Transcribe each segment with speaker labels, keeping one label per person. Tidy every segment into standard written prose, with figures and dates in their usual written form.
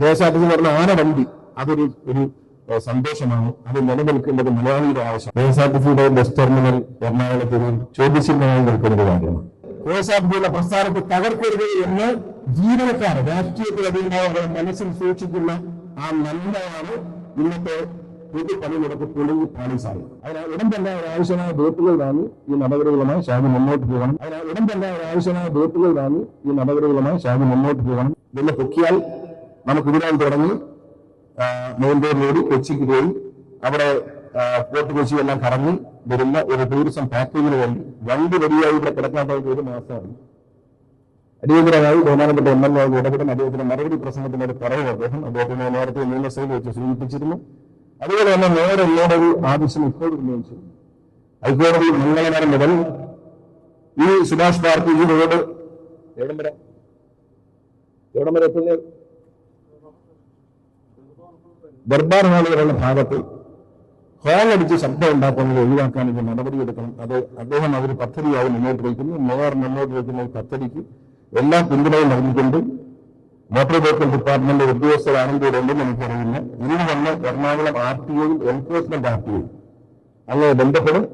Speaker 1: KSRTC എന്ന് പറഞ്ഞ ആന വണ്ടി അതൊരു സന്തോഷമാണ്. അത് നിലനിൽക്കേണ്ടത് മലയാളിയുടെ ആവശ്യം. KSRTCയുടെ ബസ് ടെർമിനൽ എറണാകുളത്ത് ചോദ്യചിഹ്നമായി നിൽക്കുന്ന കാര്യമാണ്. KSRTCയുടെ പ്രസ്ഥാനത്തെ തകർക്കരുത് എന്ന് ജീവനക്കാർ രാഷ്ട്രീയത്തിൽ അതിനുണ്ടായ മനസ്സിൽ സൂക്ഷിക്കുന്ന ആ നന്മയാണ് ഇന്നത്തെ പൊതു പണിമുടക്ക് പൊളിഞ്ഞ് പാളിസായി. അതിനാൽ ഉടൻ തന്നെ ആവശ്യമായ ബോട്ടുകൾ വാങ്ങി ഈ നടപടികളുമായി ഷാജി മുന്നോട്ട് പോകണം. ഇതിനെ പൊക്കിയാൽ നമുക്ക് ഇതിനായി തുടങ്ങി മെയിൻ റോഡിലൂടെ കൊച്ചിക്ക് പോയി അവിടെ ഫോർട്ട് കൊച്ചി എല്ലാം കറങ്ങി വരുന്ന ഒരു ടൂറിസം പാക്കേജിന് വേണ്ടി 2 വരിയായി ഇവിടെ കിടക്കാനായിട്ട് 1 മാസമാണ്. അടിയന്തരമായി ബഹുമാനപ്പെട്ട MLA ഇടപെടുന്ന അദ്ദേഹത്തിന്റെ മറുപടി പ്രസംഗത്തിന്റെ ഒരു പറയും അദ്ദേഹത്തിന് നേരത്തെ നിയമസഭയിൽ വെച്ച് സൂചിപ്പിച്ചിരുന്നു. അതുപോലെ തന്നെ നേരെ ഒരു ആവശ്യം ഇപ്പോൾ ഉന്നയിച്ചു. ഹൈക്കോടതി മംഗളമരം മുതൽ ഈ സുഭാഷ് പാർക്ക് ഈ റോഡ് എവിടം വരെ എത്തുന്ന ദർബാർ ഹാള് വരെയുള്ള ഭാഗത്ത് ഹോളടിച്ച് ശബ്ദം ഉണ്ടാക്കുന്നത് ഒഴിവാക്കാൻ ഇത് നടപടിയെടുക്കണം. അത് അദ്ദേഹം ഒരു പദ്ധതിയായി മുന്നോട്ട് വയ്ക്കുന്നു. മേയർ മുന്നോട്ട് വയ്ക്കുന്ന ഈ പദ്ധതിക്ക് എല്ലാ പിന്തുണയും നൽകിക്കൊണ്ട് മോട്ടോർ വെഹിക്കിൾ ഡിപ്പാർട്ട്മെന്റ് ഉദ്യോഗസ്ഥരാണെങ്കിലും എനിക്കറിയില്ല. ഇന്ന് വന്ന് എറണാകുളം RTO എൻഫോഴ്സ്മെന്റ് RTO അങ്ങനെ ബന്ധപ്പെടും.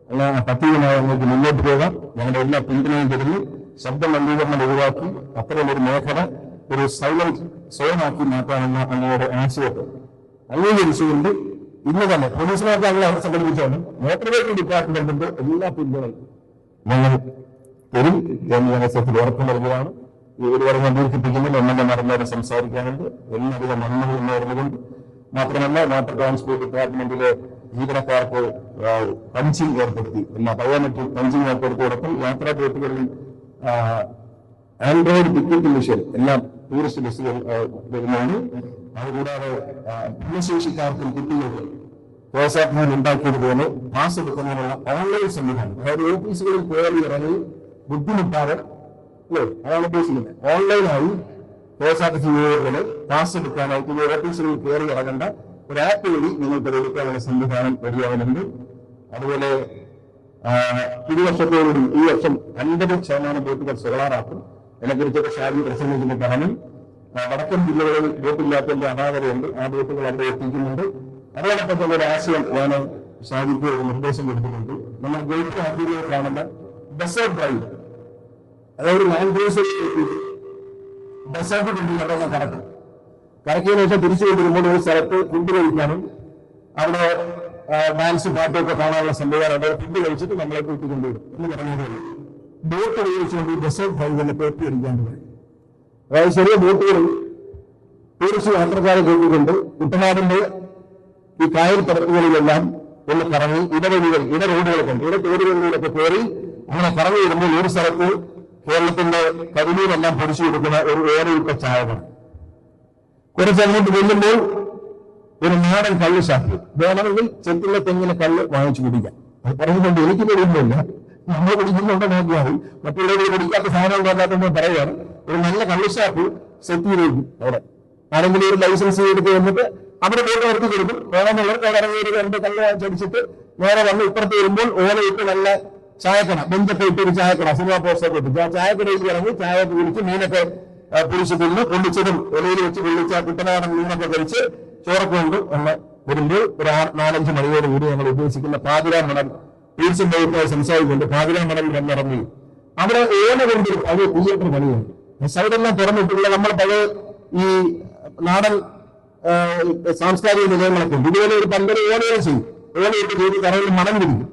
Speaker 1: അങ്ങനെ പദ്ധതിയുമായി അങ്ങോട്ട് മുന്നോട്ട് പോകാം. ഞങ്ങളുടെ എല്ലാ പിന്തുണയും തരുന്നു. ശബ്ദ മലിനീകരണം ഒഴിവാക്കി അത്തരമൊരു മേഖല ഒരു സൈലന്റ് സോണാക്കി മാറ്റാമെന്ന അങ്ങയുടെ ആശയത്തെ അംഗീകരിച്ചുകൊണ്ട് ഇന്ന് തന്നെ പോലീസുമാർക്ക് അങ്ങനെ അവർ സംഘടിപ്പിച്ചാണ് മോട്ടോർ വെഹിക്കിൾ ഡിപ്പാർട്ട്മെന്റിന്റെ എല്ലാ പിന്തുണയും ഞങ്ങൾ തരും എന്ന് ഞങ്ങൾ ഉറപ്പ് നൽകുകയാണ്. ഈ ഒരു വർഷം ദീർഘിപ്പിക്കുമ്പോൾ ഒന്നെ മറന്നവരെ സംസാരിക്കാനുണ്ട്. എല്ലാവിധ നന്മകളും നേർന്നുകൊണ്ട് മാത്രമല്ല വാട്ടർ ട്രാൻസ്പോർട്ട് ഡിപ്പാർട്ട്മെന്റിലെ ജീവനക്കാർക്ക് പഞ്ചിങ് ഏർപ്പെടുത്തി, ബയോമെട്രിക് പഞ്ചിങ് ഏർപ്പെടുത്തിയോടൊപ്പം യാത്രാ ബോട്ടുകളിൽ ആൻഡ്രോയിഡ് ടിക്കറ്റ് മെഷീൻ എല്ലാ ടൂറിസ്റ്റ് ബസ്സുകൾ വരുന്നുണ്ട്. അതുകൂടാതെ ഭിന്നശേഷിക്കാർക്കും കുട്ടികൾക്ക് KSRTC ഉണ്ടാക്കിയതുപോലെ പാസ് എടുക്കുന്നതിനുള്ള ഓൺലൈൻ സംവിധാനം, അതായത് ഓഫീസുകളിൽ കയറി ഇറങ്ങി ബുദ്ധിമുട്ടാതെ അതാണ് ഉദ്ദേശിക്കുന്നത്. ഓൺലൈനായി KSRTC പോലെ പാസ് എടുക്കാനായിട്ട് ഈ ഓഫീസുകളിൽ കയറി ഇറങ്ങേണ്ട ഒരു ആപ്പ് വഴി നിങ്ങൾക്ക് എടുക്കാനുള്ള സംവിധാനം വരികയാകുന്നുണ്ട്. അതുപോലെ ഈ വർഷം 50% ബോട്ടുകൾ സോളാറാക്കും. അതിനെക്കുറിച്ചൊക്കെ ഷാജി പ്രസംഗത്തിന് പറഞ്ഞു. വടക്കൻ ജില്ലകളിൽ ബോട്ടില്ലാത്തതിന്റെ അപാകതയുണ്ട്. ആ ബോട്ടുകൾ അവിടെ എത്തിക്കുന്നുണ്ട്. അതോടൊപ്പം തന്നെ ഒരു ആശയം ഞാൻ ഷാജിക്ക് ഒരു നിർദ്ദേശം കൊടുത്തിട്ടുണ്ട്. നമ്മൾ ഗേറ്റ് ആദ്യമായി കാണുന്ന ഡെസേർട്ട് ഡ്രൈവ്, അതായത് ലാൻഡ് ക്രൂസർ ഡെസേർട്ട് കൊണ്ടുവരണം കറക്കിയതിനു ശേഷം തിരിച്ചു കൊണ്ടിരുമ്പോൾ ഒരു സ്ഥലത്ത് ഫുഡ് കഴിക്കാനും അവിടെ ഡാൻസ് പാട്ടൊക്കെ കാണാനുള്ള സംവിധാനം ഫുഡ് കഴിച്ചിട്ട് നമ്മളെ കൂട്ടിക്കൊണ്ടുവരും എന്ന് പറഞ്ഞതുപോലെ ബോട്ട് ഉപയോഗിച്ചുകൊണ്ട് ഈ ഡെസേർട്ട് ഡ്രൈവ് തന്നെ പേപ്പി അടിക്കാൻ പറയും. അതായത് ചെറിയ ബോട്ടുകളിൽ ടൂറിസ്റ്റ് യാത്രക്കാരെ കൂട്ടിക്കൊണ്ട് കുട്ടനാടിന്റെ ഈ കായൽ പരപ്പുകളിലെല്ലാം ഒന്ന് കറങ്ങി ഇടറോഡുകളൊക്കെ കയറി അങ്ങനെ കറങ്ങി വരുമ്പോൾ ഒരു സ്ഥലത്ത് കേരളത്തിന്റെ കരിമീനെല്ലാം പൊടിച്ചു കൊടുക്കുന്ന ഒരു ഓരയിട്ട ചായകൾ കുറച്ചങ്ങോട്ട് വെല്ലുമ്പോൾ ഒരു നാടൻ കള്ള് ഷാപ്പ് വേണമെങ്കിൽ ചെത്തുള്ള തെങ്ങിനെ കള്ള് വാങ്ങിച്ചു കുടിക്കാം. അത് പറഞ്ഞുകൊണ്ട് എനിക്ക് വരുന്നില്ല, നമ്മൾ കുടിക്കുന്നുണ്ടോ നോക്കിയാൽ മറ്റുള്ളവർ കുടിക്കാത്ത സാധനം കൊണ്ടാട്ടെന്ന് പറയുകയാണ്. ഒരു നല്ല കള്ള് ഷാപ്പ് സെറ്റ് ചെയ്തിരിക്കും. അവിടെ ആരെങ്കിലും ഒരു ലൈസൻസ് എടുത്ത് വന്നിട്ട് അവിടെ പോയിട്ട് നിർത്തി കൊടുക്കും. വേണമെന്നുള്ളവർ ഇറങ്ങി ഒരു 2 കല്ല് വാങ്ങിച്ചടിച്ചിട്ട് നേരെ വന്ന് ഇപ്പുറത്ത് വരുമ്പോൾ ഓലയിട്ട് നല്ല ചായക്കട ബെഞ്ചൊക്കെ ഇട്ടൊരു ചായക്കട സിനിമ പോസ്റ്റൊക്കെ ഇട്ട് ആ ചായക്കടയിൽ ഇറങ്ങി ചായയൊക്കെ കുടിച്ച് മീനൊക്കെ പൊളിച്ച് തിന്ന് പൊള്ളിച്ചതും ഇലയിൽ വെച്ച് പൊള്ളിച്ച കുട്ടനാടൻ മീനൊക്കെ കഴിച്ച് ചോറൊക്കെ കൊണ്ട് ഒന്ന് വരുമ്പോൾ ഒരു 4-5 മണിയോട് കൂടി ഞങ്ങൾ ഉദ്ദേശിക്കുന്ന പാതിരാ മണൽ ടൂറിസം വകുപ്പായി സംസാരിച്ചുകൊണ്ട് പാതിരാ മണൽ വന്നിറങ്ങി അവിടെ ഓല കൊണ്ടൊരു പഴയ തിയേറ്റർ പണിയുണ്ട്. സൈഡെല്ലാം തുറന്നിട്ടുള്ള നമ്മൾ പഴയ ഈ നാടൻ സാംസ്കാരിക നിലയങ്ങളൊക്കെ ഉണ്ട്. ഇതുപോലെ ഒരു 12 ഓലകൾ ചെയ്യും. ഓലയിട്ട് ചെയ്ത് കറയിൽ മണം വിരിക്കും.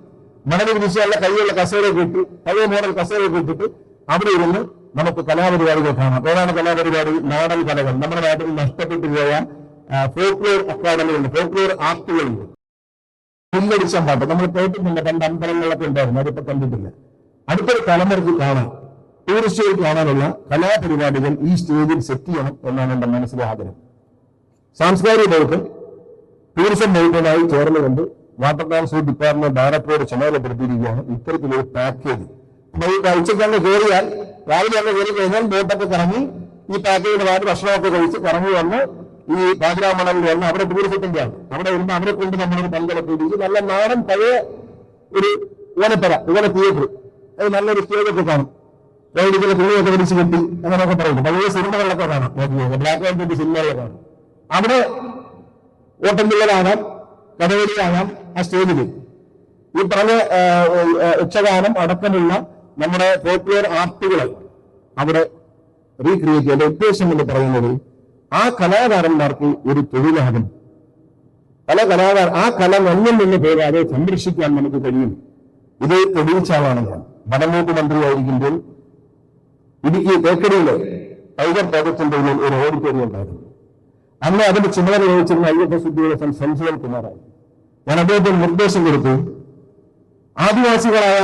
Speaker 1: മണൽ വിരിച്ച് നല്ല കൈയുള്ള കസേരയൊക്കെ ഇട്ട് പഴയ മോഡൽ കസേരയൊക്കെ ഇട്ടിട്ട് അവിടെ ഇരുന്ന് നമുക്ക് കലാപരിപാടികൾ കാണാം. ഏതാണ് കലാപരിപാടി? നാടൻ കലകൾ. നമ്മുടെ നാട്ടിൽ നഷ്ടപ്പെട്ടു പോയ ഫോക്ലോർ അക്കാദമി ഉണ്ട്, ഫോക്ലോർ ആർട്ടുകളുണ്ട്. പുല്ലടിച്ച പാട്ട് നമ്മൾ കേട്ടിട്ടില്ല, പണ്ട് അമ്പലങ്ങളിലൊക്കെ ഉണ്ടായിരുന്നു, അതിപ്പോ കണ്ടിട്ടില്ല. അടുത്തൊരു തലമുറയ്ക്ക് കാണാൻ, ടൂറിസ്റ്റുകൾക്ക് കാണാനുള്ള കലാപരിപാടികൾ ഈ സ്റ്റേജിൽ സെറ്റ് ചെയ്യണം എന്നാണ് എന്റെ മനസ്സിലെ ആഗ്രഹം. സാംസ്കാരിക വകുപ്പ് ടൂറിസം വകുപ്പിനായി ചേർന്നുകൊണ്ട് വാട്ടർ ട്രാൻസ്പോർട്ട് ഡിപ്പാർട്ട്മെന്റ് ഡയറക്ടറോട് ചുമതലപ്പെടുത്തിയിരിക്കുകയാണ് ഇത്തരത്തിലൊരു പാക്കേജ്. ഉച്ചയ്ക്കങ്ങ് കയറിയാൽ രാവിലെ അങ്ങ് കയറി കഴിഞ്ഞാൽ ബോട്ടൊക്കെ കറങ്ങി ഈ പാക്കേജിന്റെ ഭാഗത്ത് ഭക്ഷണമൊക്കെ കഴിച്ച് കറങ്ങി വന്ന് ഈ പാതിരാമണലിൽ വന്ന് അവിടെ ടൂറിസത്തിന്റെ ആണ്. അവിടെ വരുമ്പോൾ അവരെ കൊണ്ട് നമ്മളൊരു പങ്കെടുപ്പിച്ച് നല്ല നാടൻ പഴയ ഒരു ഓലപ്പര ഓല തിയേറ്റർ, അത് നല്ലൊരു സ്റ്റേജൊക്കെ കാണും. റോഡിലെ തുണിയൊക്കെ പിടിച്ച് കെട്ടി അങ്ങനെയൊക്കെ പറയുന്നു. പഴയ സിനിമകളിലൊക്കെ കാണാം, ബ്ലാക്ക് ആൻഡ് വൈറ്റ് സിനിമകളിലൊക്കെ കാണാം. അവിടെ ഓട്ടംതുള്ളലാകാം, കഥകളിയാകാം, ആ സ്റ്റേജിൽ ഈ പറഞ്ഞ യക്ഷഗാനം അടക്കമുള്ള നമ്മുടെ പോപ്പുലർ ആർട്ടുകൾ അവിടെ റീക്രിയേറ്റ് ചെയ്യുന്ന ഉദ്ദേശം എന്ന് പറയുന്നത് ആ കലാകാരന്മാർക്ക് ഒരു തൊഴിലാകും. ആ കല നന്ദിൽ നിന്ന് പോകാതെ സംരക്ഷിക്കാൻ നമുക്ക് കഴിയും. ഇത് തെളിയിച്ചാണ് ഞാൻ വനംവകുപ്പ് മന്ത്രിയായിരിക്കുമ്പോൾ ഇടുക്കി തേക്കടിയിലെ ടൈഗർ പ്രോജക്ടിന്റെ ഉള്ളിൽ ഒരു ഓഡിറ്റോറിയം ഉണ്ടായിരുന്നു. അന്ന് അതിന്റെ ചുമതല വഹിച്ചിരുന്ന IFS ഉദ്യോഗസ്ഥൻ സംജീവൻ കുമാറായി. ഞാൻ അദ്ദേഹത്തിന് നിർദ്ദേശം കൊടുത്തു, ആദിവാസികളായ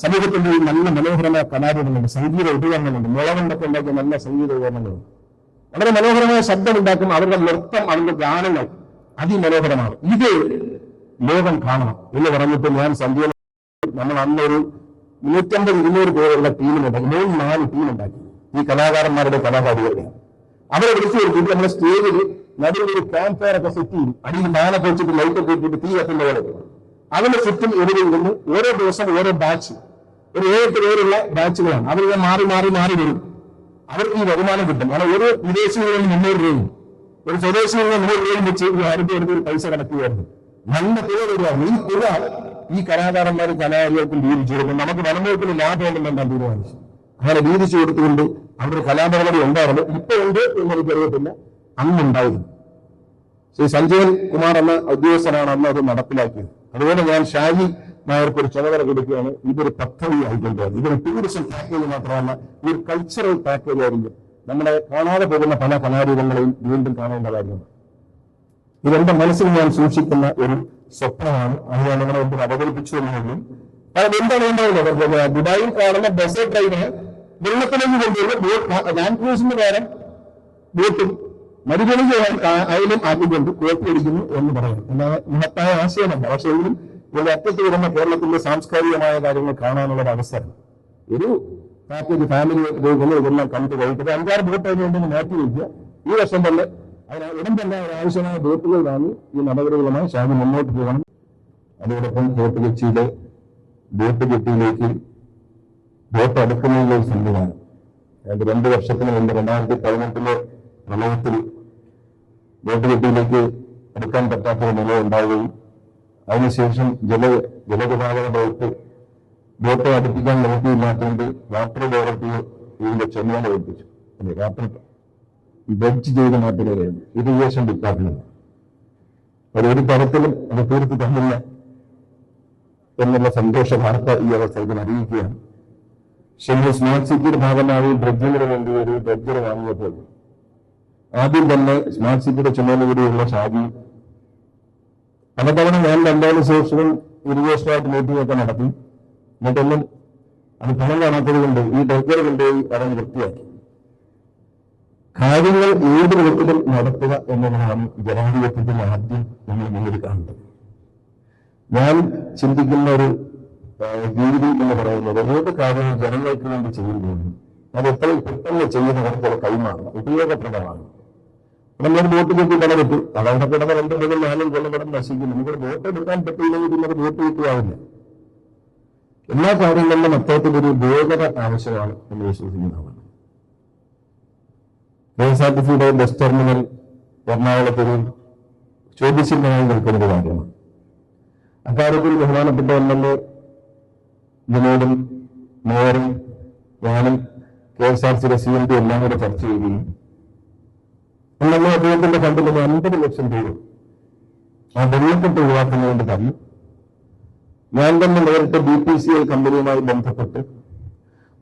Speaker 1: സമൂഹത്തിന്റെ നല്ല മനോഹരമായ കലാരൂപങ്ങളുണ്ട്, സംഗീത ഉപകരണങ്ങളുണ്ട്, മുളകൊണ്ടൊക്കെ ഉണ്ടാക്കിയ നല്ല സംഗീത ഉപകരണങ്ങളുണ്ട്, വളരെ മനോഹരമായ ശബ്ദമുണ്ടാക്കും. അവരുടെ നൃത്തം, അവരുടെ ഗാനങ്ങൾ അതിമനോഹരമാണ്. ഇത് ലോകം കാണണം എന്ന് പറഞ്ഞിട്ട് ഞാൻ സന്ധ്യ നമ്മൾ അന്നൊരു 150-200 പേരുള്ള ടീമിനുണ്ടാക്കി, 3-4 ടീമുണ്ടാക്കി. ഈ കലാകാരന്മാരുടെ കലാകാരികളുടെ അവരെ വിളിച്ചു കൊടുത്തിട്ട് നമ്മുടെ സ്റ്റേജിൽ നടുവിൽ ഒരു ക്യാമ്പ് ഫയർ ഒക്കെ സെറ്റ് ചെയ്യും. അടിയിൽ മാനൊക്കെ വെച്ചിട്ട് ലൈറ്റൊക്കെ ഇട്ടിട്ട് തീ കത്തുന്ന പോലെ അതിന്റെ ചുറ്റും എഴുതിൽ നിന്ന് ഓരോ ദിവസം ഓരോ ബാച്ച്, ഒരു 7 പേരുള്ള ബാച്ചുകളാണ്. അവരിങ്ങനെ മാറി മാറി മാറി വരും. അവർക്ക് ഈ വരുമാനം കിട്ടും. കാരണം ഒരു വിദേശികളിൽ 300 രൂപയും ഒരു സ്വദേശികളിൽ 100 രൂപയും വെച്ച് ആയിരത്തി ഒരു പൈസ കടക്കുകയായിരുന്നു. നല്ല തുക വരുവാണ്. ഈ തുക ഈ കലാകാരന്മാരും കലാകാരികൾക്കും വീതിച്ചു കൊടുക്കും. നമുക്ക് വനംവകുപ്പിന് ലാഭം ഉണ്ടെന്നാണ് തീരുമാനിച്ചു. അങ്ങനെ വീതിച്ചു കൊടുത്തുകൊണ്ട് അവരുടെ കലാപരിപാടി ഉണ്ടായിരുന്നു. ഇപ്പൊ ഉണ്ട് എന്നെനിക്ക് അറിയത്തില്ല, അന്നുണ്ടായിരുന്നു. ശ്രീ സഞ്ജീവൻ കുമാർ എന്ന ഉദ്യോഗസ്ഥനാണ് അന്ന് അത് നടപ്പിലാക്കിയത്. അതുപോലെ ഞാൻ ഷാജി നായർക്ക് ഒരു ചുമതല കൊടുക്കുകയാണ്. ഇതൊരു പദ്ധതി ആയിക്കൊണ്ടായിരുന്നു. ഇതൊരു ടൂറിസം പാക്കേജ് മാത്രമല്ല, ഇതൊരു കൾച്ചറൽ പാക്കേജ് ആയിരിക്കും. നമ്മളെ കാണാതെ പോകുന്ന പല കലാരൂപങ്ങളെയും വീണ്ടും കാണേണ്ട കാര്യമാണ്. ഇതെന്റെ മനസ്സിൽ ഞാൻ സൂക്ഷിക്കുന്ന ഒരു സ്വപ്നമാണ്. അത് ഞാൻ നിങ്ങളെ മുമ്പിൽ അവതരിപ്പിച്ചു എന്നുള്ളൂ. കാരണം എന്താണ് ഉണ്ടാവില്ല, ദുബായിൽ കാണുന്ന ബസ് ഡ്രൈവറെ വെള്ളത്തിലേക്ക് കൊണ്ടുവരുന്ന ലാൻഡ് ക്രൂസിന്റെ പകരം ബോട്ടും മരുഭൂമി അയലും ആക്കിക്കൊണ്ട് കോപ്പി അടിക്കുന്നു എന്ന് പറയുന്നു. എന്നാൽ മഹത്തായ ആശയമല്ല. പക്ഷെ എങ്കിലും ഇവിടെ അറ്റത്ത് വരുന്ന കേരളത്തിന്റെ സാംസ്കാരികമായ കാര്യങ്ങൾ കാണാനുള്ള ഒരു അവസരം, ഒരു പാക്കേജ് ഫാമിലി ഇതെല്ലാം കണ്ടു കഴിക്കുക. 5-6 ബോട്ട് അതിനുണ്ടെന്ന് മാറ്റി വയ്ക്കുക. ഈ വർഷം തന്നെ ഉടൻ തന്നെ ആവശ്യമായ ബോട്ടുകൾ വാങ്ങി ഈ നടപടികളുമായി ഷാജി മുന്നോട്ട് പോകണം. അതോടൊപ്പം ഫോർട്ട് കൊച്ചിയിലെ ബോട്ട് ജെട്ടിയിലേക്ക് ബോട്ട് അടുക്കുന്നതിനുള്ള ഒരു സംവിധാനം 2 വർഷത്തിന് മുമ്പ് 2018 പ്രളയത്തിൽ ബോട്ട് ജെട്ടിയിലേക്ക് എടുക്കാൻ പറ്റാത്ത നില ഉണ്ടാവുകയും അതിനുശേഷം ജലഗതാഗത ബോട്ട് അടുപ്പിക്കാൻ നോക്കിയില്ലാത്തതുകൊണ്ട് വാട്ടർ അതോറിറ്റി ഇതിന്റെ ചുമതല ഏൽപ്പിച്ചു. വാട്ടർ ബഡ്ജ് ചെയ്ത നാട്ടുകാരായിരുന്നു ഇറിഗേഷൻ ഡിപ്പാർട്ട്മെന്റ്. ഒരു തരത്തിലും അത് തീർത്ത് തന്നില്ല എന്നുള്ള സന്തോഷ വാർത്ത ഈ അവസരത്തിൽ അറിയിക്കുകയാണ്. ശരി, സ്മാർട്ട് സിറ്റിയുടെ ഭാഗമായി ഡ്രഡ്ജിങ്ങിന് വേണ്ടി ഒരു ഡ്രഡ്ജർ വാങ്ങിയപ്പോൾ ആദ്യം തന്നെ സ്മാർട്ട് സിറ്റിയുടെ ചുമതലയുള്ള ഷാജി പലതവണ ഞാൻ 2 ശേഷവും ഇറിഗേഷനായിട്ട് മീറ്റിംഗ് ഒക്കെ നടത്തി. എന്നിട്ടൊന്നും അത് പണം കാണാത്തത് കൊണ്ട് ഈ ഡ്രഡ്ജർ കൊണ്ടുപോയി പറഞ്ഞ് വൃത്തിയാക്കി. കാര്യങ്ങൾ ഏത് വിധത്തിലും നടത്തുക എന്നുള്ളതാണ് ജനാധിപത്യത്തിൽ ആദ്യം നമ്മൾ മുന്നിൽ കാണുന്നത്. ഞാൻ ചിന്തിക്കുന്ന ഒരു രീതി എന്ന് പറയുന്നത് ഏത് കാര്യങ്ങൾ ജനങ്ങൾക്ക് വേണ്ടി ചെയ്യുമ്പോൾ അത് എത്രയും പെട്ടെന്ന് ചെയ്യുന്നവർക്കുള്ള കൈമാറണം, ഉപയോഗപ്രദമാണ്. നമ്മളൊരു ബോട്ട് കെട്ടി പടപെട്ടു, അതവിടെ കിടന്ന 2-4 കൊല്ലം നശിക്കും. നമുക്കൊരു ബോട്ട് എടുക്കാൻ പറ്റില്ലെങ്കിൽ പിന്നെ അത് ബോട്ട് കിട്ടുകയാവില്ല. എല്ലാ കാര്യങ്ങളിലും അത്തരത്തിലൊരു വേഗത ആവശ്യമാണ് എന്ന് വിശ്വസിക്കുന്നതാണ്. KSRTCയുടെ ബസ് ടെർമിനൽ എറണാകുളത്തൊരു ചോദ്യചിഹ്നമായി നിൽക്കുന്ന കാര്യമാണ്. അക്കാര്യത്തിൽ ബഹുമാനപ്പെട്ട MLA വിനോദും മേയറും ഞാനും KSRTCയുടെ CMD എല്ലാം കൂടെ ചർച്ച ചെയ്യുകയും നമ്മൾ അദ്ദേഹത്തിന്റെ ഫണ്ടിൽ 50 ലക്ഷം രൂപ ആ വെള്ളക്കെട്ട് ഒഴിവാക്കുന്നതിന് തന്നു. ഞാൻ തന്നെ നേരിട്ട് BPCL കമ്പനിയുമായി ബന്ധപ്പെട്ട്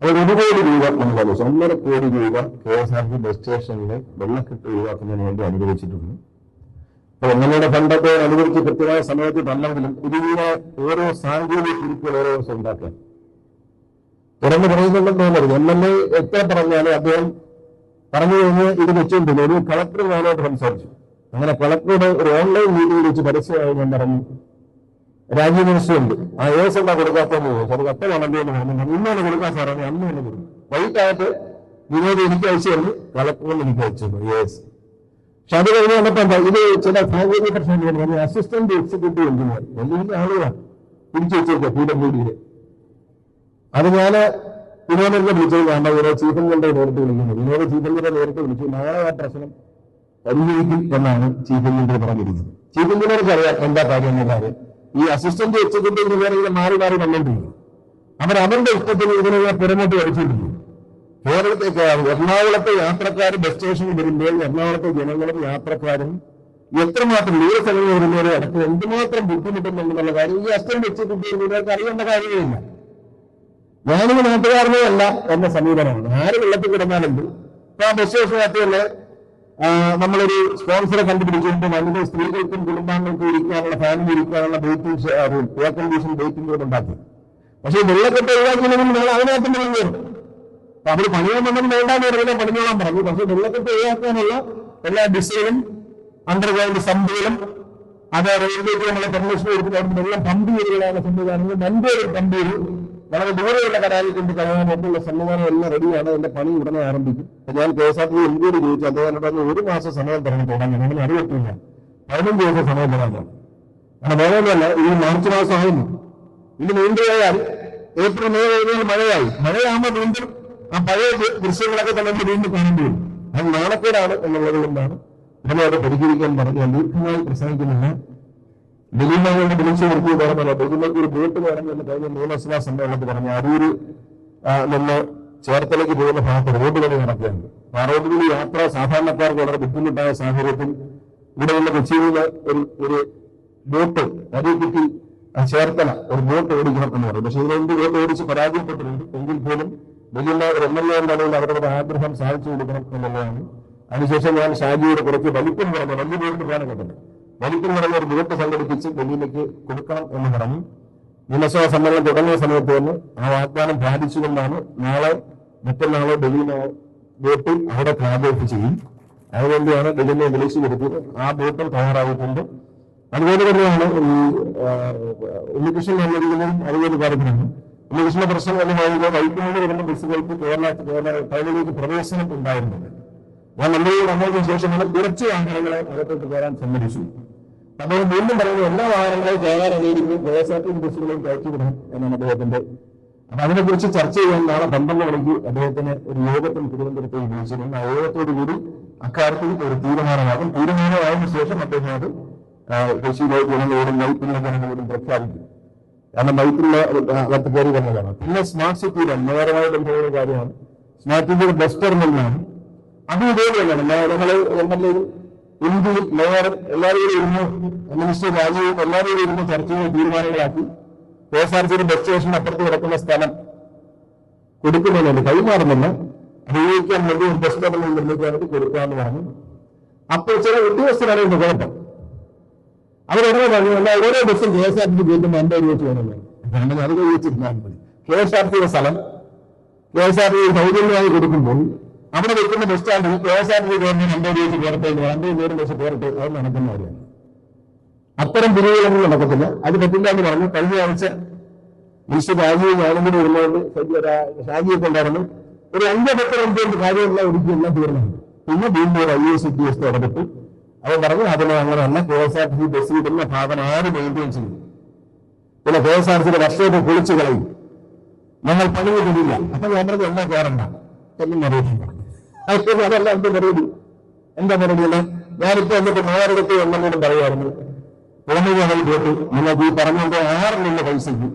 Speaker 1: അവർ 1 കോടി രൂപ നമ്മൾ ആലോചിച്ചു. 1.5 കോടി രൂപ KSRTC ബസ് സ്റ്റേഷനിലെ വെള്ളക്കെട്ട് ഒഴിവാക്കുന്നതിന് വേണ്ടി അനുവദിച്ചിട്ടുണ്ട്. അപ്പൊ എങ്ങനെയുടെ ഫണ്ടൊക്കെ അനുവദിച്ച് കൃത്യമായ സമയത്ത് തന്നെങ്കിലും പുതിയ ഓരോ സാങ്കേതിക കുറിപ്പുകൾ ഓരോ ദിവസം ഉണ്ടാക്കാൻ തുറന്നു പറയുന്നുണ്ടെന്ന് തോന്നരുത്. MLA എത്ര പറഞ്ഞാലും അദ്ദേഹം പറഞ്ഞു കഴിഞ്ഞ് ഇത് വെച്ചുകൊണ്ടില്ല. ഒരു കളക്ടർ ഞാനായിട്ട് സംസാരിച്ചു. അങ്ങനെ കളക്ടറുടെ ഒരു ഓൺലൈൻ മീറ്റിംഗ് വെച്ച് പരസ്യമായി ഞാൻ പറഞ്ഞു, രാജീവ് മിനിസ്റ്റർ ഉണ്ട്, ആ ഏസ് എന്താ കൊടുക്കാത്തെന്ന് ചോദിച്ചു. അത് കത്ത വേണമെന്ന് പറഞ്ഞു. ഇന്നാണ് കൊടുക്കാൻ സാറാണ്, അന്ന് തന്നെ കൊടുക്കും. വൈകിട്ടായിട്ട് വിനോദ് എനിക്ക് അയച്ചു തന്നു, കളക്ടറിന് എനിക്ക് അയച്ചു തന്നു ഏസ്. പക്ഷെ അത് കഴിഞ്ഞ് വന്നപ്പോ ഇത് ചില സാങ്കേതിക പ്രശ്നങ്ങൾ അസിസ്റ്റന്റ് എക്സിക്യൂട്ടീവ് എഞ്ചിനീയർ വലിയ ആളുകളാണ് തിരിച്ചു വെച്ചേക്കുക PWD. അത് ഞാൻ വിനോദത്തെ വിളിച്ചത് വേണ്ട ഇവരെ ചീഫ് എഞ്ചിനീയറെ നേരിട്ട് വിളിക്കുന്നത്. ചീഫ് എഞ്ചിനീയറെ നേരിട്ട് വിളിച്ചു, നാളെ ആ പ്രശ്നം പരിഹരിക്കും എന്നാണ് ചീഫ് എഞ്ചിനീയർ പറഞ്ഞിരിക്കുന്നത്. ചീഫ് എഞ്ചിനീയർക്ക് അറിയാം എന്താ കാര്യം എന്ന കാര്യം. ഈ അസിസ്റ്റന്റ് എക്സിക്യൂട്ടീവ് എഞ്ചിനീയറിംഗ് മാറി വന്നുകൊണ്ടിരിക്കും. അവരുടെ ഇഷ്ടത്തിന് ഇതിനെ പുറമോട്ട് വലിച്ചിരിക്കും. കേരളത്തേക്ക് എറണാകുളത്തെ യാത്രക്കാർ ബസ് സ്റ്റേഷനിൽ വരുമ്പോൾ എറണാകുളത്തെ ജനങ്ങളും യാത്രക്കാരും എത്രമാത്രം ദൂര സ്ഥലങ്ങൾ വരുന്നവരെ അടക്കം എന്തുമാത്രം ബുദ്ധിമുട്ടുന്നുണ്ടെന്നുള്ള കാര്യം ഈ അസിസ്റ്റന്റ് എക്സിക്യൂട്ടീവ് എഞ്ചിനീയർക്ക് അറിയേണ്ട കാര്യമില്ല. ഞാനിത് നാട്ടുകാരനേ അല്ല എന്ന സമീപനമാണ്. ആര് വെള്ളത്തിൽ കിടന്നാലുണ്ട്. ഇപ്പൊ ആ ബസ് സ്റ്റേഷനകത്തുള്ള നമ്മളൊരു സ്പോൺസറെ കണ്ടുപിടിച്ചുകൊണ്ട് വനിത സ്ത്രീകൾക്കും കുടുംബാംഗങ്ങൾക്കും ഇരിക്കാനുള്ള ഫാമിലി ഇരിക്കാനുള്ള waiting air condition waiting room ഉണ്ടാക്കി. പക്ഷേ വെള്ളക്കെട്ട് ഒഴിവാക്കിയില്ലെങ്കിൽ നിങ്ങൾ അതിനകത്ത് പണി വരും. അപ്പൊ അവർ പണിയാൻ വന്നത് വേണ്ടാന്ന് പറഞ്ഞാൽ പണിഞ്ഞോളാൻ പറഞ്ഞു. പക്ഷെ വെള്ളക്കെട്ട് ഒഴിവാക്കാനുള്ള എല്ലാ ഡിസൈനും അണ്ടർഗ്രൗണ്ട് സമ്പുകളും അത് റെയിൽവേക്ക് നമ്മളെ പെർമിഷൻ എടുത്തിട്ട് അവിടെ വെള്ളം പമ്പ് ചെയ്തുകളാണ് സംവിധാനങ്ങൾ. നല്ലൊരു പമ്പ് ചെയ്ത് വളരെ ദൂരെയുള്ള കരാറിൽ കൊണ്ട് കളയാൻ വേണ്ടിയുള്ള സംവിധാനം എല്ലാം റെഡിയാണ്. എന്റെ പണി ഉടനെ ആരംഭിക്കും. ഞാൻ KSRTC എൻക്വയറി ചോദിച്ചു. അദ്ദേഹം 1 മാസം സമയം തരണം തുടങ്ങി. നിങ്ങൾ അറിയത്തില്ല, 15 ദിവസം സമയം തരാൻ. കാരണം വേറൊന്നുമല്ല, ഈ മാർച്ച് മാസമായിരുന്നു. ഇനി നീണ്ടുപോയാൽ ഏപ്രിൽ മെയ് കഴിഞ്ഞാൽ മഴയാകുമ്പോൾ വീണ്ടും ആ പഴയ ദൃശ്യങ്ങളൊക്കെ തന്നെ വീണ്ടും കാണേണ്ടി വരും. അത് നാണക്കേടാണ് എന്നുള്ളത് കൊണ്ടാണ് ഇതിനോട് പരിഹരിക്കാൻ പറഞ്ഞ് ഞാൻ ദീർഘമായി പ്രസംഗിക്കുന്നില്ല. ഡൽഹിമാരുടെ വിളിച്ചു നിർത്തി പറഞ്ഞല്ലോ, ഡൽഹിയിലേക്ക് ഒരു ബോട്ട് വേണമെന്ന് കഴിഞ്ഞ നിയമസഭാ സമ്മേളനത്തിൽ പറഞ്ഞു. അരൂര് നിന്ന് ചേർത്തലയ്ക്ക് പോകുന്ന ഭാഗത്ത് റോഡ് പണി നടക്കുകയാണ്. ആ റോഡിൽ യാത്ര സാധാരണക്കാർക്ക് വളരെ ബുദ്ധിമുട്ടായ സാഹചര്യത്തിൽ ഇവിടെ നിന്ന് കൊച്ചിയിൽ നിന്ന് ഒരു ബോട്ട് അരൂക്കുറ്റി ചേർത്തല ഒരു ബോട്ട് ഓടിക്കണം എന്ന് പറയും. പക്ഷെ ഇതിനെന്ത് ബോട്ട് ഓടിച്ച് പരാജയപ്പെട്ടിട്ടുണ്ട്. എങ്കിൽ പോലും വലിയ ഒരു MLA നിലയിൽ അവരുടെ ആഗ്രഹം സാധിച്ചു കൊടുക്കണം എന്നുള്ളതാണ്. അതിനുശേഷം ഞാൻ ഷാജിയോട് കുറച്ച് വലിപ്പം പറഞ്ഞു, വലിയ ബോട്ട് പോകാൻ കിട്ടുന്നത് വലിപ്പം പറഞ്ഞ ഒരു ബോട്ട് സംഘടിപ്പിച്ച് ഡൽഹിയിലേക്ക് കൊടുക്കണം എന്ന് പറഞ്ഞു. നിയമസഭാ സമ്മേളനം തുടങ്ങിയ സമയത്ത് തന്നെ ആ വാഗ്ദാനം പാലിച്ചുകൊണ്ടാണ് നാളെ മറ്റന്നാളോ ഡൽഹിയിലെ ബോട്ട് അവിടെ പ്രാദേശിക ചെയ്യും. അതുകൊണ്ടാണ് ഡൽഹിയെ വിളിച്ചു കൊടുത്തത്. ആ ബോട്ടും തയ്യാറായിട്ടുണ്ട്. അതുപോലെ തന്നെയാണ് ഈ ഉണ്ണികൃഷ്ണൻ വന്നിരിക്കുന്നതും അതുപോലെ കാര്യത്തിലാണ്. ഉണ്ണികൃഷ്ണ പ്രശ്നം എന്ന് പറയുമ്പോൾ വൈകുന്നേരം വരുന്ന ബസ്സുകൾക്ക് ടൗണിലേക്ക് പ്രവേശനം ഉണ്ടായിരുന്നത്. ഞാൻ മുംബൈയിൽ വന്നതിന് ശേഷമാണ് കുറച്ച് വാഹനങ്ങളെ അകത്തോട്ട് കയറാൻ സമ്മതിച്ചു. അദ്ദേഹം വീണ്ടും പറയുന്നത് എല്ലാ വാഹനങ്ങളെയും കയറാൻ അനുവദിക്കും, KSRTC ബസ്സുകളെയും കയറ്റി വിടണം എന്നാണ് അദ്ദേഹത്തിന്റെ. അപ്പൊ അതിനെക്കുറിച്ച് ചർച്ച ചെയ്യാൻ നാളെ 12 മണിക്ക് അദ്ദേഹത്തിന് ഒരു യോഗത്തിൽ തിരുവനന്തപുരത്തേക്ക് വിളിച്ചിരുന്നു. ആ യോഗത്തോടുകൂടി അക്കാര്യത്തിൽ ഒരു തീരുമാനമാകും. തീരുമാനമായതിനു ശേഷം അദ്ദേഹം അത് കൃഷിയിലെ ജനങ്ങളോടും വൈപ്പിലുള്ള ജനങ്ങളോടും പ്രഖ്യാപിക്കും. കാരണം വൈപ്പിലുള്ള അകത്ത് കയറി വന്നതാണ്. പിന്നെ സ്മാർട്ട് സിറ്റിയുടെ മേയറുമായി ബന്ധമുള്ള കാര്യമാണ്. സ്മാർട്ട് സിറ്റിയുടെ ബസ് ടെർമിനലാണ്. അതും ഇതേപോലെയാണ്. ഞങ്ങള് MLA ഇന്ത്യയിൽ മേയറും എല്ലാവരും ഇരുന്ന് മിനിസ്റ്റർ രാജീവും എല്ലാവരും ഇരുന്ന് ചർച്ച ചെയ്ത് തീരുമാനങ്ങളാക്കി KSRTC ബസ് സ്റ്റേഷൻ അപ്പുറത്ത് കിടക്കുന്ന സ്ഥലം കൊടുക്കുന്നതിന് കൈമാറുന്നില്ല. ഉപയോഗിക്കാൻ വേണ്ടി ഒരു ബസ് ടെർമിനൽ നിർമ്മിക്കാനായിട്ട് കൊടുക്കാമെന്ന് പറഞ്ഞു. അപ്പോൾ ചില ഉദ്യോഗസ്ഥരാണ് ഇതിന്റെ കുഴപ്പം. അവരുടനെ പറഞ്ഞു, എന്നാൽ ഓരോ ബസ്സും KSRTC കയറ്റുമ്പോൾ 50 രൂപ വേണമെന്ന്. അത് കഴിച്ചിരുന്നാൽ മതി. KSRTC സ്ഥലം KSRTC സൗജന്യമായി കൊടുക്കുമ്പോൾ അവിടെ വെക്കുന്ന ബസ് സ്റ്റാൻഡിൽ KSRTC ഗവൺമെന്റ് 50 രൂപ കയറട്ടെ, 50 ബസ് കയറട്ടെ, അത് നടക്കുന്ന കാര്യമാണ്. അത്തരം പിരിവുകളൊന്നും നടക്കത്തില്ല. അത് പറ്റില്ല എന്ന് പറഞ്ഞു. കഴിഞ്ഞ ആഴ്ച മിനിസ്റ്റർ രാജീവ് ഞാനും കൂടി ഉള്ളതുകൊണ്ട് ഷാജിയൊക്കെ ഉണ്ടായിരുന്നു. ഒരു 5-10 മിനിറ്റ് കാര്യമുള്ള ഒരിക്കലും തീർന്നുണ്ട്. പിന്നെ വീണ്ടും ഒരു IAS ഉദ്യോഗസ്ഥ ഇടപെട്ടു. അവൻ പറഞ്ഞു, അതിനെ അങ്ങനെയല്ല, KSRTC ബസ് വിടുന്ന ഭാഗം ആര് മെയിൻറ്റെയിൻ ചെയ്യും? പിന്നെ KSRTCയുടെ വർഷത്തെ പൊളിച്ചു കളയും, ഞങ്ങൾ പണി കിട്ടില്ല. അപ്പൊ ഞാൻ പറഞ്ഞു, എന്നാ കയറണ്ട എന്നും അറിയില്ല. അതല്ല എന്റെ മറുപടി. എന്താ മറുപടിയല്ല, ഞാനിപ്പോ എന്നിട്ട് മേയറെടുത്ത് എന്നോടും പറയുമായിരുന്നു, പുറമേ ഞങ്ങൾ പോയിട്ട് നിങ്ങൾക്ക് ഈ പറഞ്ഞതിന്റെ 6 നിന്ന് പൈസയ്ക്ക്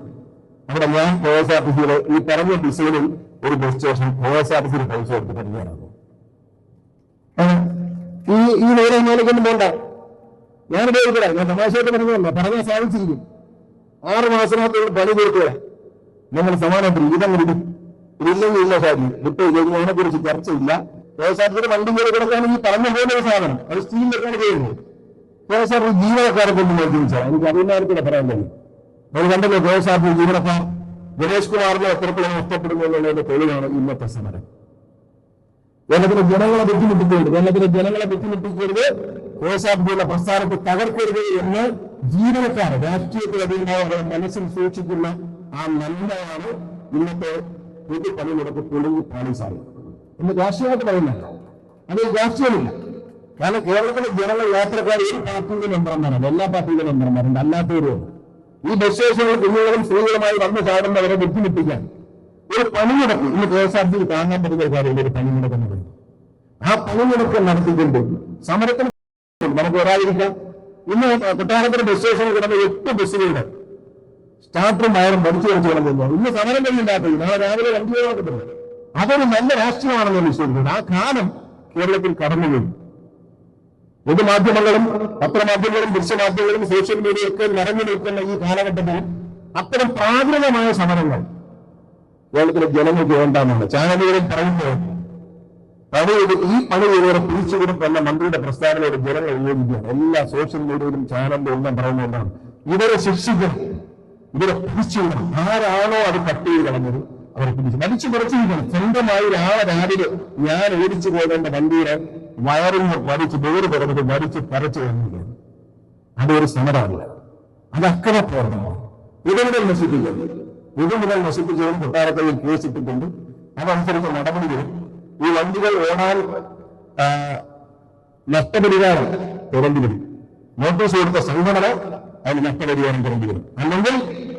Speaker 1: അവിടെ ഞാൻ KSRTCയുടെ ഈ പറഞ്ഞ ഡിസൈനിൽ ഒരു ബസ് സ്റ്റേഷൻ KSRTCയുടെ പൈസ എടുത്ത് പഠിക്കാനാകും. ഈ നേരെ മേലേക്കൊന്നും പോണ്ട. ഞാനിവിടെ ഇരിക്കട്ടെ, ഞാൻ തമാശയായിട്ട് പറഞ്ഞതല്ല, പറഞ്ഞാൽ സാധിച്ചിരിക്കും. 6 മാസത്തിനകത്ത് പണി തീർക്കുക. നിങ്ങൾ സമാനത്തിൽ ഇതങ്ങ് വിടും. ഇതില്ലെങ്കിൽ ഇല്ല ഷാജി വിട്ടു. ഇതിനെ കുറിച്ച് ചർച്ചയില്ല. KSRTCയുടെ വണ്ടി കയറി കിടക്കാൻ ഈ പറഞ്ഞു പോകുന്ന ഒരു സാധനം അത് സ്റ്റീലിലൊക്കെയാണ് ചെയ്യുന്നത്. KSRTC ജീവനക്കാരെ കൊണ്ട് നോക്കിച്ചാൽ എനിക്ക് അതിനായിരിക്കും പറയാൻ കഴിയും. നമ്മൾ കണ്ടല്ലോ KSRTC ജീവനക്കാർ ഗണേഷ് കുമാറിനെ എത്രത്തോളം നഷ്ടപ്പെടുന്നു എന്നുള്ളതിന്റെ തെളിവാണ് ഇന്നത്തെ സമരം. കേരളത്തിലെ ജനങ്ങളെ ബുദ്ധിമുട്ടിക്കരുത്, KSRTCയുടെ പ്രസ്ഥാനത്തെ തകർക്കരുത് എന്ന് ജീവനക്കാർ രാഷ്ട്രീയത്തിൽ അതിൻ്റെ മനസ്സിൽ സൂക്ഷിക്കുന്ന ആ നന്മയാണ് ഇന്നത്തെ പൊതു പണിമുടക്ക് പൊളിഞ്ഞ് പാളിസാറി. ഇന്ന് രാഷ്ട്രീയമായിട്ട് പറയുന്നില്ല, അത് രാഷ്ട്രീയമില്ല. കാരണം കേരളത്തിലെ ജനങ്ങൾ യാത്രക്കാർ ഈ പാർട്ടിയുടെ മെമ്പർമാരാണ്, എല്ലാ പാർട്ടിയുടെ മെമ്പർമാരുണ്ട്, അല്ലാത്തവരും. ഈ ബസ് സ്റ്റേഷനുകൾ കുഞ്ഞുങ്ങളും സ്ത്രീകളുമായി വന്നു ചാടുന്നവരെ ബുദ്ധിമുട്ടിക്കാൻ ഒരു പണിമുടക്ക് ഇന്ന് KSRTC താങ്ങാൻ പറ്റുന്ന ഒരു കാര്യമില്ല, ഒരു പണിമുടക്ക് എന്ന് പറയുന്നത്. ആ പണിമുടക്ക് നടത്തിക്കൊണ്ട് സമരത്തിന് നമുക്ക് വരാതിരിക്കാം. ഇന്ന് കൊട്ടാരത്തിന് ബസ് സ്റ്റേഷനിൽ കിടന്ന 8 ബസ്സുകളുടെ സ്റ്റാർട്ടറും വയറും പഠിച്ചു കളിച്ച് കിടന്നു. ഇന്ന് സമരം കഴിഞ്ഞില്ലാത്തത് നാളെ രാവിലെ വണ്ടികളൊക്കെ. അതൊരു നല്ല രാഷ്ട്രീയമാണെന്ന് വിശ്വസിക്കുന്നത്. ആ കാലം കേരളത്തിൽ കടന്നുപോയി. പൊതുമാധ്യമങ്ങളും പത്രമാധ്യമങ്ങളും ദൃശ്യമാധ്യമങ്ങളും സോഷ്യൽ മീഡിയയൊക്കെ നിറഞ്ഞു നിൽക്കുന്ന ഈ കാലഘട്ടത്തിൽ അത്തരം പ്രാകൃതമായ സമരങ്ങൾ കേരളത്തിലെ ജനങ്ങൾക്ക് വേണ്ടാമെന്ന് ചാനലുകളിൽ പറയുമ്പോൾ ഈ പണി ഇവരെ പിരിച്ചുവിടും എന്ന മന്ത്രിയുടെ പ്രസ്താവനയോട് ജനങ്ങൾ ഉപയോഗിക്കുകയാണ്. എല്ലാ സോഷ്യൽ മീഡിയയിലും ചാനലിലും എല്ലാം പറയുന്ന എന്താണ്, ഇവരെ ശിക്ഷിക്കണം, ഇവരെ പിരിച്ചുവിടണം. ആരാണോ അത് കട്ട് ചെയ്ത് കളഞ്ഞത് അവരെ പിടിച്ച് മരിച്ചു കുറച്ചിരിക്കണം. സ്വന്തമായി രാവിലെ ഞാൻ ഓടിച്ചു പോകേണ്ട വണ്ടിയുടെ വയറിൽ നിന്ന് വലിച്ച് ഡോറ് തുറന്നിട്ട് വലിച്ച് പരച്ചു കഴിഞ്ഞിരിക്കുകയാണ്. അതൊരു സമരമല്ല, അത് അക്രമപ്രവർത്തനമാണ്. ഇടമുതൽ നശിപ്പിക്കുന്നു, ഇടമുതൽ നശിപ്പിച്ചതും കൊട്ടാരത്തിൽ കേസിട്ടിട്ടുണ്ട്. അതനുസരിച്ച് നടപടി വരും. ഈ വണ്ടികൾ ഓടാൻ നഷ്ടപരിഹാരം തുറന്നു വരും. നോട്ടീസ് കൊടുത്ത സംഘടന അതിന് നഷ്ടപരിഹാരം തുറന്നു വരും. അല്ലെങ്കിൽ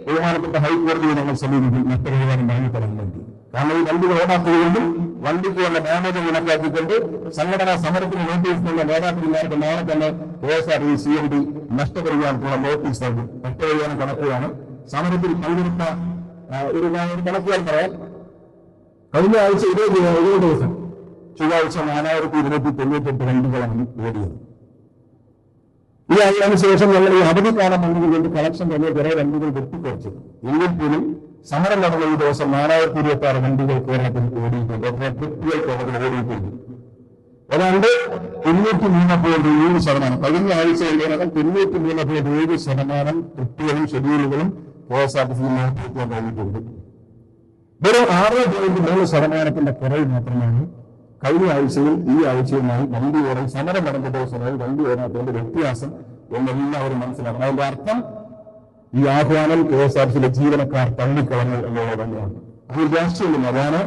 Speaker 1: ബഹുമാനപ്പെട്ട ഹൈക്കോടതിയെ ഞങ്ങൾ സമീപിക്കും നഷ്ടപരിഹാരം വാങ്ങിത്തരാൻ വേണ്ടി. കാരണം ഈ വണ്ടികൾ ഓടാത്തതുകൊണ്ടും വണ്ടിക്ക് വന്ന ഡാമേജ് കണക്കാക്കിക്കൊണ്ട് സംഘടനാ സമരത്തിന് നോട്ടീസിനുള്ള നേതാക്കന്മാർക്ക് നാളെ തന്നെ KSRTC CMD നഷ്ടപരിഹാരത്തിനുള്ള നോട്ടീസ് നൽകും. നഷ്ടപരിഹാരം കണക്കുകളാണ് സമരത്തിൽ പങ്കെടുത്ത ഒരു കണക്കുകൾ പറയാം. കഴിഞ്ഞ ആഴ്ച ഇതേ ദിവസം ചൊവ്വാഴ്ച 4298 വണ്ടികളാണ് ഓടിയത്. ഈ അതിനുശേഷം ഞങ്ങൾ ഈ അവധിക്കാലം വന്നതുകൊണ്ട് കളക്ഷൻ തന്നെ കുറെ വണ്ടികൾ വെട്ടിക്കുറച്ചു. എങ്കിൽ പോലും സമരം നടന്ന ഈ ദിവസം 4026 വണ്ടികൾ കേരളത്തിൽ ഓടിയിട്ടുണ്ട്. ഓടിയിട്ടുണ്ട്. ഏതാണ്ട് 93.7%. കഴിഞ്ഞ ആഴ്ച ഇതിനകം 93.7% ട്രിപ്പുകളും ഷെഡ്യൂളുകളും KSRTC നടത്തിക്കാൻ കഴിഞ്ഞിട്ടുണ്ട്. വെറും 6.3% കുറവ് മാത്രമാണ് കഴിഞ്ഞ ആഴ്ചയിൽ ഈ ആഴ്ചയുമായി വണ്ടി ഓടാൻ സമരം നടന്ന ദിവസമായി വണ്ടി ഓടാത്തതിന്റെ വ്യത്യാസം എന്നെല്ലാവരും മനസ്സിലാക്കണം. അതിന്റെ അർത്ഥം ഈ ആഹ്വാനം KSRTCയിലെ ജീവനക്കാർ തള്ളിക്കളഞ്ഞു എന്നുള്ളത് തന്നെയാണ്. അതൊരു രാഷ്ട്രീയമില്ല. അതാണ്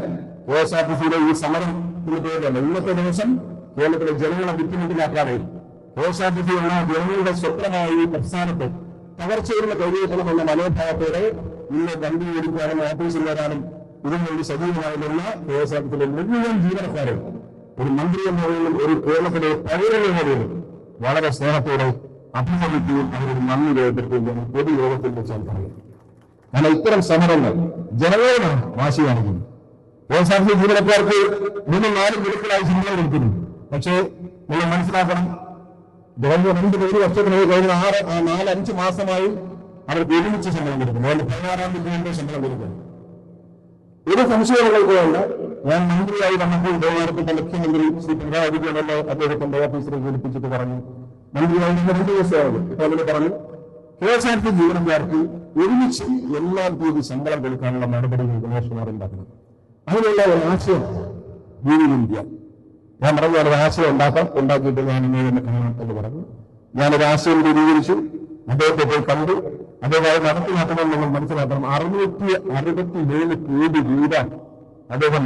Speaker 1: KSRTCയിലെ ഈ സമരത്തിന് പേരല്ല. ഇന്നത്തെ ദിവസം കേരളത്തിലെ ജനങ്ങളെ ബുദ്ധിമുട്ടിലാക്കാതെ KSRTC എന്ന ജനങ്ങളുടെ സ്വപ്നമായ ഈ പ്രസ്ഥാനത്തെ തകർച്ചയുള്ള കൈവരിക്കണം എന്ന മനോഭാവത്തോടെ ഇന്ന് വണ്ടി ഓടിക്കാനും ഓഫീസിൽ വരാനും ഇതിനുവേണ്ടി സജീവമായുള്ള KSRTCയിലെ മുഴുവൻ ജീവനക്കാരും ഒരു മന്ത്രി എന്നതിലും ഒരു കേരളത്തിലെ പൗരനെന്നതിലും വളരെ സ്നേഹത്തോടെ അഭിനന്ദിക്കുകയും അവരൊരു നന്ദി രേഖപ്പെടുത്തുകയും പൊതുയോഗത്തിൽ വെച്ച് ഞാൻ പറയും. കാരണം ഇത്തരം സമരങ്ങൾ ജനങ്ങളോടാണ് വാശി കാണിക്കുന്നത്. KSRTC ജീവനക്കാർക്ക് 3-4 ഗുരുക്കളായി ശമ്പളം കൊടുക്കുന്നുണ്ട്. പക്ഷേ നിങ്ങൾ മനസ്സിലാക്കണം, 2 വർഷത്തിനായി കഴിഞ്ഞ 4-5 മാസമായി അവർക്ക് ഒരുമിച്ച് ശമ്പളം കൊടുക്കുന്നു. 16-ാം തീയതി ശമ്പളം കൊടുക്കുന്നു. ഒരു സംശയങ്ങൾക്ക് വേണ്ട. ഞാൻ മന്ത്രിയായി വന്നപ്പോൾ ബഹുമാനപ്പെട്ട മുഖ്യമന്ത്രി ശ്രീ പിണറായി വിജയനല്ലോ അദ്ദേഹത്തിന്റെ ഓഫീസിൽ വിളിപ്പിച്ചിട്ട് പറഞ്ഞു, മന്ത്രിയായി 2 ദിവസമാകും. ഇപ്പൊ അതിന് പറഞ്ഞു KSRTC ജീവനക്കാർക്ക് ഒരുമിച്ച് 1-ാം തീയതി ശമ്പളം കൊടുക്കാനുള്ള നടപടികൾ കമ്മീഷണർ ഉണ്ടാക്കണം. അതിനുള്ള ഒരു ആശയം യൂണിയൻ ഇന്ത്യ. ഞാൻ പറഞ്ഞു ഞാനൊരു ആശയം ഉണ്ടാക്കിയിട്ട് ഞാൻ ഇങ്ങനെ കാണണം എന്ന് പറഞ്ഞു. ഞാനൊരു ആശയം രൂപീകരിച്ചു. അദ്ദേഹത്തെ പോയി കണ്ടു. അദ്ദേഹം നടപ്പിലാക്കണമെന്ന് നമ്മൾ മനസ്സിലാക്കണം. 667 കോടി രൂപ അദ്ദേഹം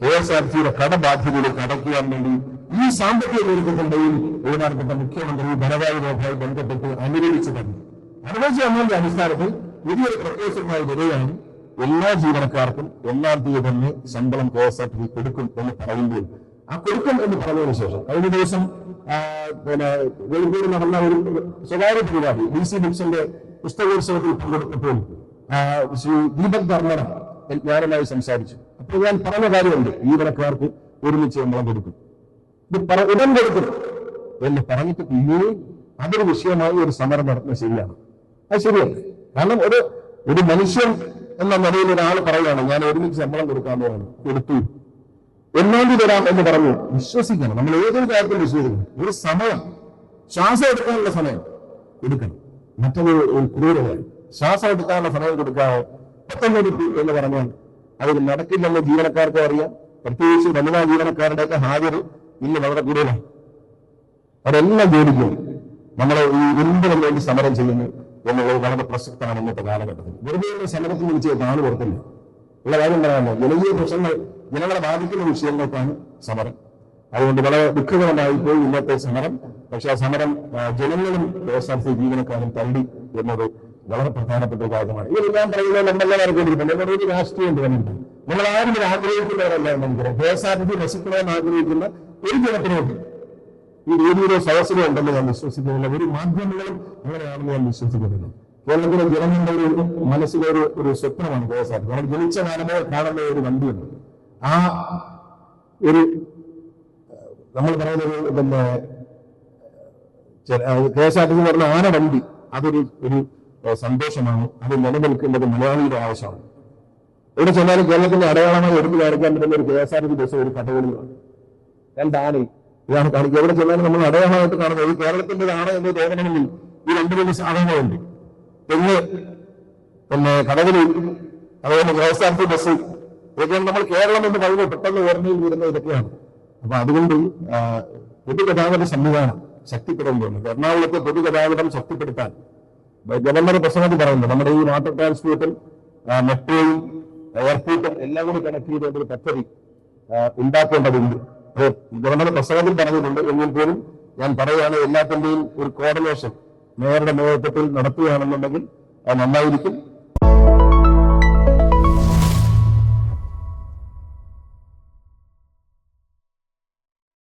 Speaker 1: KSRTCയുടെ കടബാധ്യതയിലേക്ക് അടയ്ക്കുവാൻ വേണ്ടി ഈ സാമ്പത്തിക നേതൃത്വത്തിന്റെയും ബഹുമാനപ്പെട്ട മുഖ്യമന്ത്രി ധനകാര്യ വകുപ്പുമായി ബന്ധപ്പെട്ട് അനുവദിച്ചു തന്നു. അനുവദിച്ചു തന്നതിന്റെ അടിസ്ഥാനത്തിൽ പുതിയൊരു പ്രപ്പോസലുമായി വരികയാണ്. എല്ലാ ജീവനക്കാർക്കും 1-ാം തീയതി തന്നെ ശമ്പളം KSRTC കൊടുക്കും എന്ന് പറയുമ്പോൾ ആ കൊടുക്കും എന്ന് പറഞ്ഞതിന് ശേഷം കഴിഞ്ഞ ദിവസം കോഴിക്കോട് നടന്ന ഒരു സ്വകാര്യ പരിപാടി DC ബുക്സിന്റെ പുസ്തകോത്സവത്തിൽ പങ്കെടുത്തപ്പോൾ ശ്രീ ദീപക് ധർമ്മട ഞാനുമായി സംസാരിച്ചു. അപ്പോൾ ഞാൻ പറഞ്ഞ കാര്യമുണ്ട്, ജീവനക്കാർക്ക് ഒരുമിച്ച് ശമ്പളം കൊടുക്കും, ഇത് ഉടൻ കൊടുക്കും എന്ന് പറഞ്ഞിട്ട് പിന്നെയും അതൊരു വിഷയമായി ഒരു സമരം നടത്തുന്നത് ശരിയാണ്. അത് ശരിയല്ല. കാരണം ഒരു മനുഷ്യൻ എന്ന നിലയിൽ ഒരാൾ പറയുകയാണ് ഞാൻ ഒരുമിച്ച് ശമ്പളം കൊടുക്കാമെന്നാണ്, കൊടുത്തു 1-ാം തീയതി തരാം എന്ന് പറഞ്ഞു. വിശ്വസിക്കണം. നമ്മൾ ഏതൊരു കാര്യത്തിൽ വിശ്വസിക്കണം. ഒരു സമയം, ശ്വാസം എടുക്കാനുള്ള സമയം കൊടുക്കണം. മറ്റൊരു ക്രൂരമായി ശ്വാസം എടുക്കാനുള്ള സമയം കൊടുക്കാതെ 19 എന്ന് പറഞ്ഞാൽ അതിൽ നടക്കില്ലെന്ന് ജീവനക്കാർക്കും അറിയാം. പ്രത്യേകിച്ച് വനിതാ ജീവനക്കാരുടെയൊക്കെ ഹാജർ ഇന്ന് വളരെ കൂടുതലാണ്. അവരെല്ലാം ജോലിക്കും നമ്മളെ ഈ എന്തിനും വേണ്ടി സമരം ചെയ്യുന്നു എന്നുള്ളത് വളരെ പ്രസക്തമാണ് ഇന്നത്തെ കാലഘട്ടത്തിൽ. വെറുതെ സമരത്തിന് വിളിച്ച് നാള് പുറത്തില്ല ഉള്ള കാര്യം പറയാമോ. ജനകീയ പ്രശ്നങ്ങൾ ജനങ്ങളെ ബാധിക്കുന്ന വിഷയങ്ങൾക്കാണ് സമരം. അതുകൊണ്ട് വളരെ ദുഃഖകരമായിപ്പോയി ഇന്നത്തെ സമരം. പക്ഷെ ആ സമരം ജനങ്ങളും KSRTC ജീവനക്കാരും തള്ളി എന്നത് വളരെ പ്രധാനപ്പെട്ട ഒരു കാര്യമാണ്. ഇതിൽ ഞാൻ പറയുന്നത് നമ്മളെല്ലാവർക്കും വേണ്ടിയിട്ടുണ്ട്. നമ്മുടെ ഒരു രാഷ്ട്രീയം വേണ്ടിയിട്ട് നമ്മൾ ആരും ഇത് ആഗ്രഹിക്കുന്നവരല്ല നമുക്കറിയാം. KSRTC നശിക്കണമെന്ന് ആഗ്രഹിക്കുന്ന ഒരു ജനത്തിനുണ്ട് ഈ രീതിയിലെ സദസ്സിലും ഉണ്ടെന്ന് ഞാൻ വിശ്വസിക്കുന്നില്ല. ഒരു മാധ്യമങ്ങളും അങ്ങനെയാണെന്ന് ഞാൻ വിശ്വസിക്കുന്നില്ല. കേരളത്തിലെ ജനങ്ങളുടെ ഒരു മനസ്സിലെ ഒരു സ്വപ്നമാണ് KSRTC. നമ്മൾ ജനിച്ച കാലമോ കാണുന്ന ഒരു വണ്ടിയുണ്ട്. ആ ഒരു നമ്മൾ പറയുന്നത് പിന്നെ KSRTC എന്ന് പറഞ്ഞ ആന വണ്ടി, അതൊരു സന്തോഷമാണ്. അത് നിലനിൽക്കേണ്ടത് മലയാളിയുടെ ആവശ്യമാണ്. എവിടെ ചെന്നാലും കേരളത്തിന്റെ അടയാളമായി എടുത്തു കാണിക്കാൻ പറ്റുന്ന ഒരു KSRTC ബസ് ഒരു കഥകളിയാണ്. രണ്ടാണ് ഇതാണ് കാണിക്കുക. എവിടെ ചെന്നാലും നമ്മൾ അടയാളമായിട്ട് കാണുന്നത് കേരളത്തിൻ്റെതാണ് എന്ന് തോന്നണമെങ്കിൽ ഈ രണ്ട് വലിയ സാധനങ്ങളുണ്ട്. പിന്നെ കഥകളി, അതുപോലെ KSRTC ബസ്, ഇതൊക്കെയാണ് നമ്മൾ കേരളം എന്ന് പറയുമ്പോൾ പെട്ടെന്ന് ഓർമ്മയിൽ വരുന്നത് ഇതൊക്കെയാണ്. അപ്പൊ അതുകൊണ്ട് പൊതുഗതാഗത സംവിധാനം ശക്തിപ്പെടുമ്പോൾ എറണാകുളത്തെ പൊതുഗതാഗതം ശക്തിപ്പെടുത്താൻ ഗവർണർ പ്രസംഗത്തിൽ പറയുന്നത് നമ്മുടെ ഈ വാട്ടർ ട്രാൻസ്പോർട്ടും മെട്രോയും എയർപോർട്ടും എല്ലാം കൂടി കണക്ട് ചെയ്ത ഒരു പദ്ധതി ഉണ്ടാക്കേണ്ടതുണ്ട്. ഗവർണർ പ്രസംഗത്തിൽ പറഞ്ഞിട്ടുണ്ട്. എങ്കിൽ പോലും ഞാൻ പറയുകയാണ്, എല്ലാത്തിന്റെയും ഒരു കോർഡിനേഷൻ മേയറുടെ നേതൃത്വത്തിൽ നടത്തുകയാണെന്നുണ്ടെങ്കിൽ അത് നന്നായിരിക്കും.